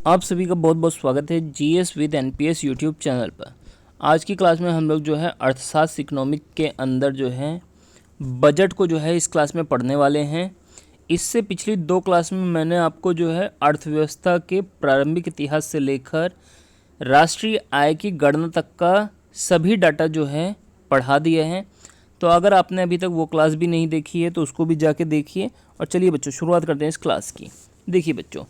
आप सभी का बहुत बहुत स्वागत है GS with NPS YouTube channel पर। आज की क्लास में हम लोग जो है अर्थशास्त्र इकोनॉमिक के अंदर जो है बजट को जो है इस क्लास में पढ़ने वाले हैं। इससे पिछली दो क्लास में मैंने आपको जो है अर्थव्यवस्था के प्रारंभिक इतिहास से लेकर राष्ट्रीय आय की गणना तक का सभी डाटा जो है पढ़ा दिए हैं। तो अगर आपने अभी तक वो क्लास भी नहीं देखी है तो उसको भी जाके देखिए। और चलिए बच्चों शुरुआत करते हैं इस क्लास की। देखिए बच्चों,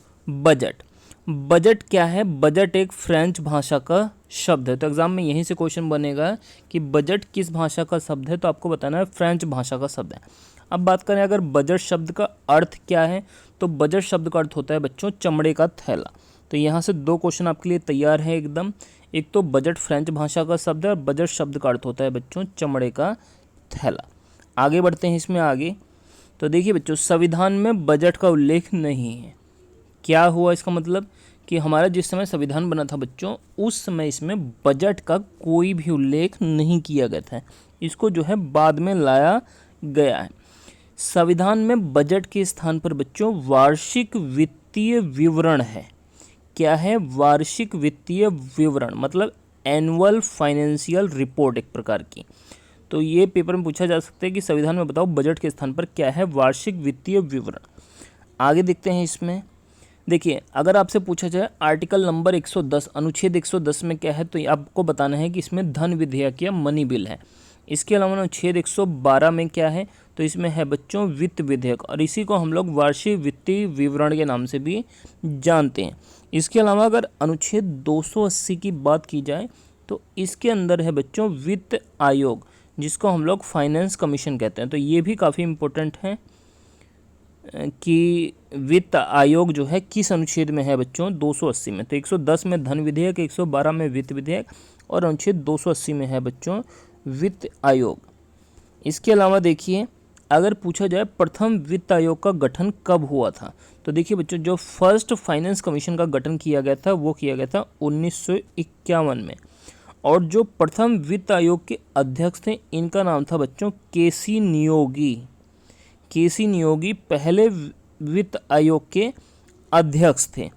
बजट क्या है? बजट एक फ्रेंच भाषा का शब्द है। तो एग्जाम में यहीं से क्वेश्चन बनेगा कि बजट किस भाषा का शब्द है, तो आपको बताना है फ्रेंच भाषा का शब्द है। अब बात करें अगर बजट शब्द का अर्थ क्या है, तो बजट शब्द का अर्थ होता है बच्चों चमड़े का थैला। तो यहाँ से दो क्वेश्चन आपके लिए तैयार है एकदम। एक तो बजट फ्रेंच भाषा का शब्द है और बजट शब्द का अर्थ होता है बच्चों चमड़े का थैला। आगे बढ़ते हैं इसमें आगे। तो देखिए बच्चों, संविधान में बजट का उल्लेख नहीं है। क्या हुआ इसका मतलब कि हमारा जिस समय संविधान बना था बच्चों, उस समय इसमें बजट का कोई भी उल्लेख नहीं किया गया था। इसको जो है बाद में लाया गया है। संविधान में बजट के स्थान पर बच्चों वार्षिक वित्तीय विवरण है। क्या है? वार्षिक वित्तीय विवरण, मतलब एनुअल फाइनेंशियल रिपोर्ट एक प्रकार की। तो ये पेपर में पूछा जा सकता है कि संविधान में बताओ बजट के स्थान पर क्या है? वार्षिक वित्तीय विवरण। आगे देखते हैं इसमें। देखिए, अगर आपसे पूछा जाए आर्टिकल नंबर 110 अनुच्छेद 110 में क्या है, तो आपको बताना है कि इसमें धन विधेयक या मनी बिल है। इसके अलावा अनुच्छेद 112 में क्या है, तो इसमें है बच्चों वित्त विधेयक, और इसी को हम लोग वार्षिक वित्तीय विवरण के नाम से भी जानते हैं। इसके अलावा अगर अनुच्छेद 280 की बात की जाए तो इसके अंदर है बच्चों वित्त आयोग, जिसको हम लोग फाइनेंस कमीशन कहते हैं। तो ये भी काफ़ी इम्पोर्टेंट है कि वित्त आयोग जो है किस अनुच्छेद में है बच्चों? 280 में। तो 110 में धन विधेयक, 112 में वित्त विधेयक और अनुच्छेद 280 में है बच्चों वित्त आयोग। इसके अलावा देखिए, अगर पूछा जाए प्रथम वित्त आयोग का गठन कब हुआ था, तो देखिए बच्चों, जो फर्स्ट फाइनेंस कमीशन का गठन किया गया था वो किया गया था 1951 में। और जो प्रथम वित्त आयोग के अध्यक्ष थे, इनका नाम था बच्चों केसी नियोगी। केसी नियोगी पहले वित्त आयोग के अध्यक्ष थे।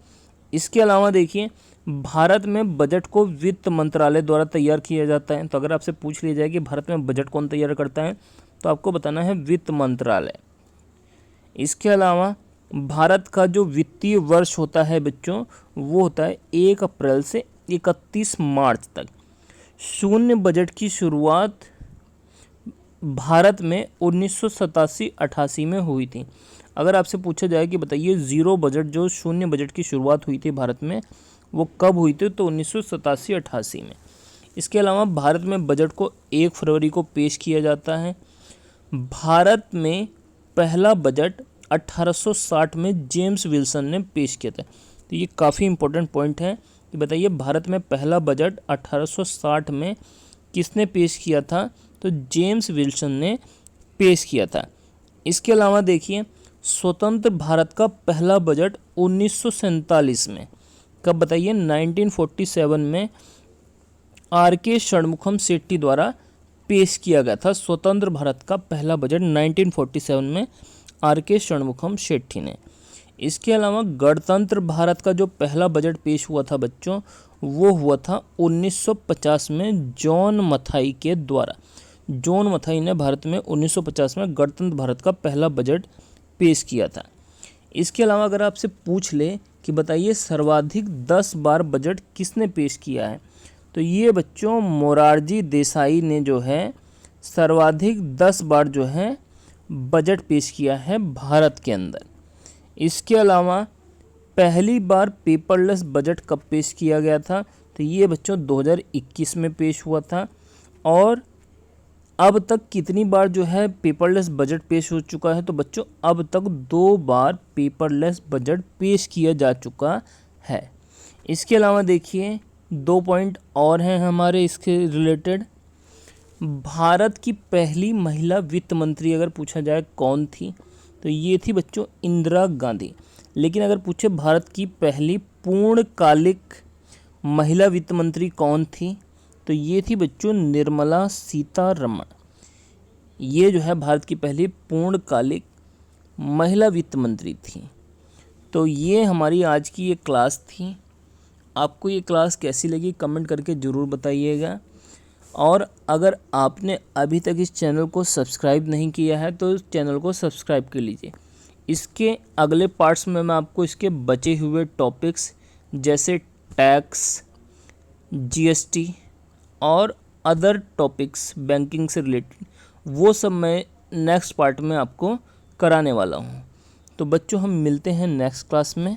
इसके अलावा देखिए, भारत में बजट को वित्त मंत्रालय द्वारा तैयार किया जाता है। तो अगर आपसे पूछ लिया जाए कि भारत में बजट कौन तैयार करता है, तो आपको बताना है वित्त मंत्रालय। इसके अलावा भारत का जो वित्तीय वर्ष होता है बच्चों, वो होता है 1 अप्रैल से 31 मार्च तक। शून्य बजट की शुरुआत भारत में 1987-88 में हुई थी। अगर आपसे पूछा जाए कि बताइए ज़ीरो बजट, जो शून्य बजट की शुरुआत हुई थी भारत में, वो कब हुई थी, तो 1987-88 में। इसके अलावा भारत में बजट को 1 फरवरी को पेश किया जाता है। भारत में पहला बजट 1860 में जेम्स विल्सन ने पेश किया था। तो ये काफ़ी इम्पोर्टेंट पॉइंट है कि बताइए भारत में पहला बजट 1860 में किसने पेश किया था, तो जेम्स विल्सन ने पेश किया था। इसके अलावा देखिए, स्वतंत्र भारत का पहला बजट 1947 में, कब बताइए? 1947 में आर.के. षणमुखम शेट्टी द्वारा पेश किया गया था। स्वतंत्र भारत का पहला बजट 1947 में आर.के. षणमुखम शेट्टी ने। इसके अलावा गणतंत्र भारत का जो पहला बजट पेश हुआ था बच्चों, वो हुआ था 1950 में जॉन मथाई के द्वारा। जॉन मथाई ने भारत में 1950 में गणतंत्र भारत का पहला बजट पेश किया था। इसके अलावा अगर आपसे पूछ ले कि बताइए सर्वाधिक 10 बार बजट किसने पेश किया है, तो ये बच्चों मोरारजी देसाई ने जो है सर्वाधिक 10 बार जो है बजट पेश किया है भारत के अंदर। इसके अलावा पहली बार पेपरलेस बजट कब पेश किया गया था, तो ये बच्चों 2021 में पेश हुआ था। और अब तक कितनी बार जो है पेपरलेस बजट पेश हो चुका है, तो बच्चों अब तक 2 बार पेपरलेस बजट पेश किया जा चुका है। इसके अलावा देखिए 2 पॉइंट और हैं हमारे इसके रिलेटेड। भारत की पहली महिला वित्त मंत्री अगर पूछा जाए कौन थी, तो ये थी बच्चों इंदिरा गांधी। लेकिन अगर पूछे भारत की पहली पूर्णकालिक महिला वित्त मंत्री कौन थी, तो ये थी बच्चों निर्मला सीतारमण। ये जो है भारत की पहली पूर्णकालिक महिला वित्त मंत्री थी। तो ये हमारी आज की एक क्लास थी। आपको ये क्लास कैसी लगी कमेंट करके ज़रूर बताइएगा। और अगर आपने अभी तक इस चैनल को सब्सक्राइब नहीं किया है तो इस चैनल को सब्सक्राइब कर लीजिए। इसके अगले पार्ट्स में मैं आपको इसके बचे हुए टॉपिक्स जैसे टैक्स, जीएसटी और अदर टॉपिक्स बैंकिंग से रिलेटेड, वो सब मैं नेक्स्ट पार्ट में आपको कराने वाला हूँ। तो बच्चों हम मिलते हैं नेक्स्ट क्लास में।